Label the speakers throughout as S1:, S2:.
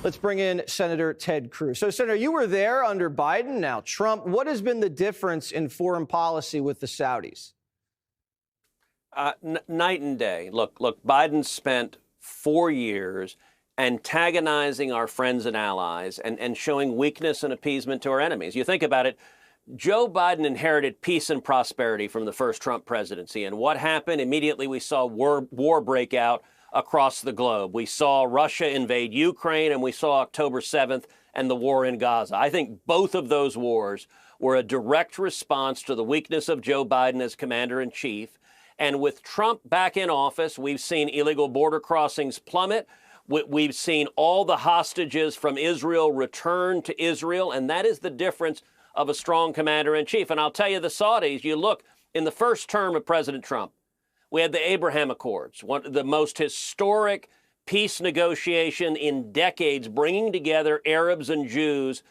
S1: Let's bring in Senator Ted Cruz. So, Senator, you were there under Biden, now Trump. What has been the difference in foreign policy with the Saudis?
S2: Night and day. Look, Biden spent 4 years antagonizing our friends and allies and showing weakness and appeasement to our enemies. You think about it, Joe Biden inherited peace and prosperity from the first Trump presidency. And what happened? Immediately we saw war break out across the globe. We saw Russia invade Ukraine, and we saw October 7th and the war in Gaza. I think both of those wars were a direct response to the weakness of Joe Biden as commander-in-chief. And with Trump back in office, we've seen illegal border crossings plummet. We've seen all the hostages from Israel return to Israel, and that is the difference of a strong commander-in-chief. And I'll tell you, the Saudis, you look, in the first term of President Trump, we had the Abraham Accords, one of the most historic peace negotiation in decades, bringing together Arabs and Jews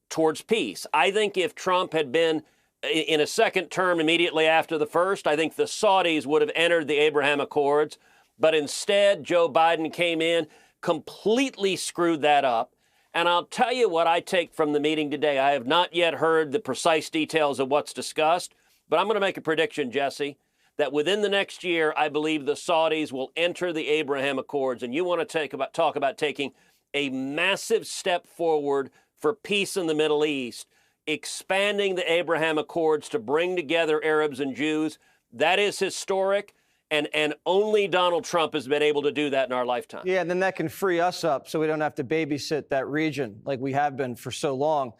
S2: towards peace. I think if Trump had been in a second term immediately after the first, I think the Saudis would have entered the Abraham Accords. But instead, Joe Biden came in, completely screwed that up. And I'll tell you what I take from the meeting today. I have not yet heard the precise details of what's discussed, but I'm going to make a prediction, Jesse, that within the next year, I believe the Saudis will enter the Abraham Accords. And you want to talk about taking a massive step forward for peace in the Middle East, expanding the Abraham Accords to bring together Arabs and Jews. That is historic. And only Donald Trump has been able to do that in our lifetime.
S1: Yeah, and then that can free us up so we don't have to babysit that region like we have been for so long.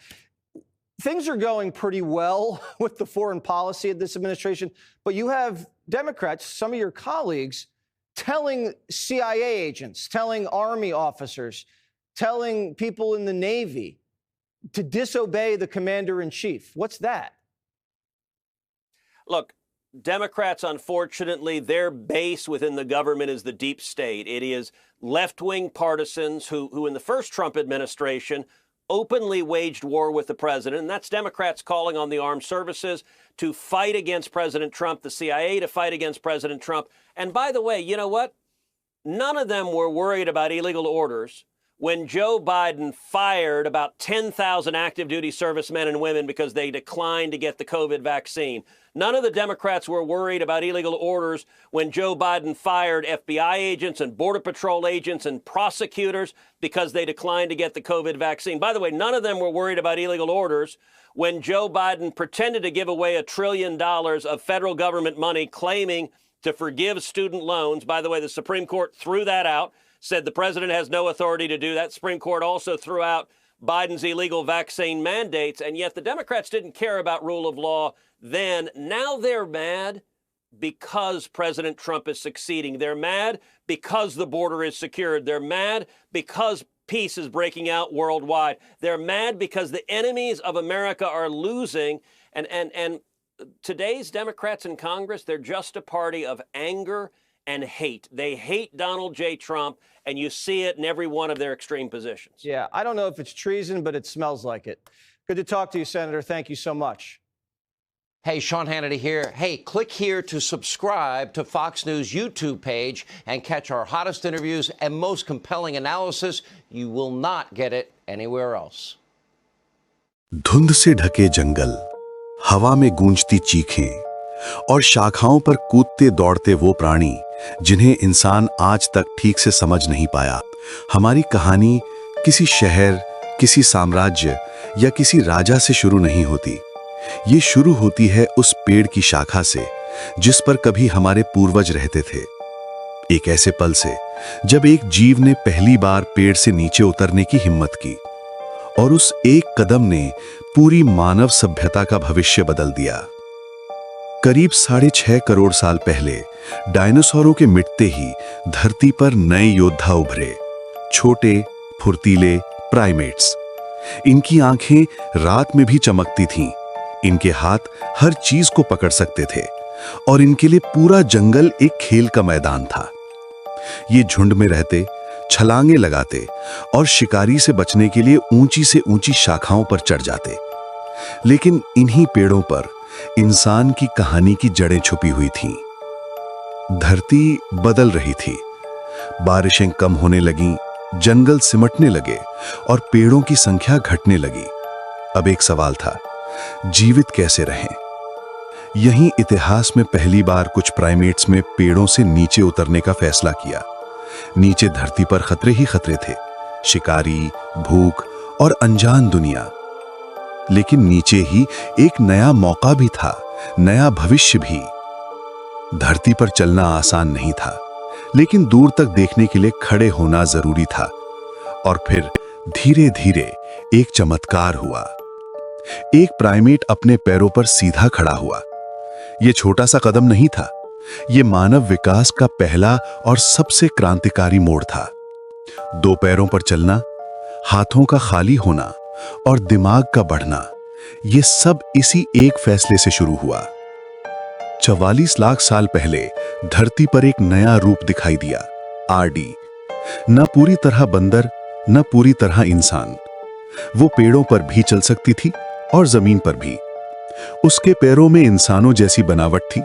S1: Things are going pretty well with the foreign policy of this administration, but you have Democrats, some of your colleagues, telling CIA agents, telling Army officers, telling people in the Navy to disobey the commander-in-chief. What's that?
S2: Look, Democrats, unfortunately, their base within the government is the deep state. It is left-wing partisans who in the first Trump administration openly waged war with the president. And that's Democrats calling on the armed services to fight against President Trump, the CIA to fight against President Trump. And by the way, you know what? None of them were worried about illegal orders when Joe Biden fired about 10,000 active duty servicemen and women because they declined to get the COVID vaccine. None of the Democrats were worried about illegal orders when Joe Biden fired FBI agents and Border Patrol agents and prosecutors because they declined to get the COVID vaccine. By the way, none of them were worried about illegal orders when Joe Biden pretended to give away $1 trillion of federal government money, claiming to forgive student loans. By the way, the Supreme Court threw that out, said the president has no authority to do that. Supreme Court also threw out Biden's illegal vaccine mandates, and yet the Democrats didn't care about rule of law then. Now they're mad because President Trump is succeeding. They're mad because the border is secured. They're mad because peace is breaking out worldwide. They're mad because the enemies of America are losing. And today's Democrats in Congress, they're just a party of anger and hate. They hate Donald J. Trump, and you see it in every one of their extreme positions.
S1: Yeah, I don't know if it's treason, but it smells like it. Good to talk to you, Senator. Thank you so much.
S3: Hey, Sean Hannity here. Hey, click here to subscribe to Fox News YouTube page and catch our hottest interviews and most compelling analysis. You will not get it anywhere else.
S4: धुंध से ढके जंगल, हवा में गूंजती चीखें और शाखाओं पर कूदते दौड़ते वो प्राणी जिन्हें इंसान आज तक ठीक से समझ नहीं पाया। हमारी कहानी किसी शहर, किसी साम्राज्य या किसी राजा से शुरू नहीं होती। ये शुरू होती है उस पेड़ की शाखा से जिस पर कभी हमारे पूर्वज रहते थे। एक ऐसे पल से जब एक जीव ने पहली बार पेड़ से नीचे उतरने की हिम्मत की और उस एक कदम ने पूरी मानव सभ्यता का भविष्य बदल दिया। करीब 6.5 करोड़ साल पहले डायनासोरों के मिटते ही धरती पर नए योद्धा उभरे, छोटे, फुर्तीले प्राइमेट्स। इनकी आंखें रात में भी चमकती थीं, इनके हाथ हर चीज को पकड़ सकते थे और इनके लिए पूरा जंगल एक खेल का मैदान था। ये झुंड में रहते, छलांगे लगाते और शिकारी से बचने के लिए ऊंची से ऊंची शाखाओं पर चढ़ जाते। लेकिन इन्हीं पेड़ों पर इंसान की कहानी की जड़ें छुपी हुई थीं। धरती बदल रही थी, बारिशें कम होने लगीं, जंगल सिमटने लगे और पेड़ों की संख्या घटने लगी। अब एक सवाल था, जीवित कैसे रहें? यहीं इतिहास में पहली बार कुछ प्राइमेट्स में पेड़ों से नीचे उतरने का फैसला किया। नीचे धरती पर खतरे ही खतरे थे, शिकारी, भूख और अनजान दुनिया। लेकिन नीचे ही एक नया मौका भी था, नया भविष्य भी। धरती पर चलना आसान नहीं था, लेकिन दूर तक देखने के लिए खड़े होना जरूरी था। और फिर धीरे धीरे एक चमत्कार हुआ। एक प्राइमेट अपने पैरों पर सीधा खड़ा हुआ। यह छोटा सा कदम नहीं था, यह मानव विकास का पहला और सबसे क्रांतिकारी मोड़ था। दो पैरों पर चलना, हाथों का खाली होना और दिमाग का बढ़ना, यह सब इसी एक फैसले से शुरू हुआ। 44 लाख साल पहले धरती पर एक नया रूप दिखाई दिया, आरडी। न पूरी तरह बंदर, न पूरी तरह इंसान। वो पेड़ों पर भी चल सकती थी और जमीन पर भी। उसके पैरों में इंसानों जैसी बनावट थी,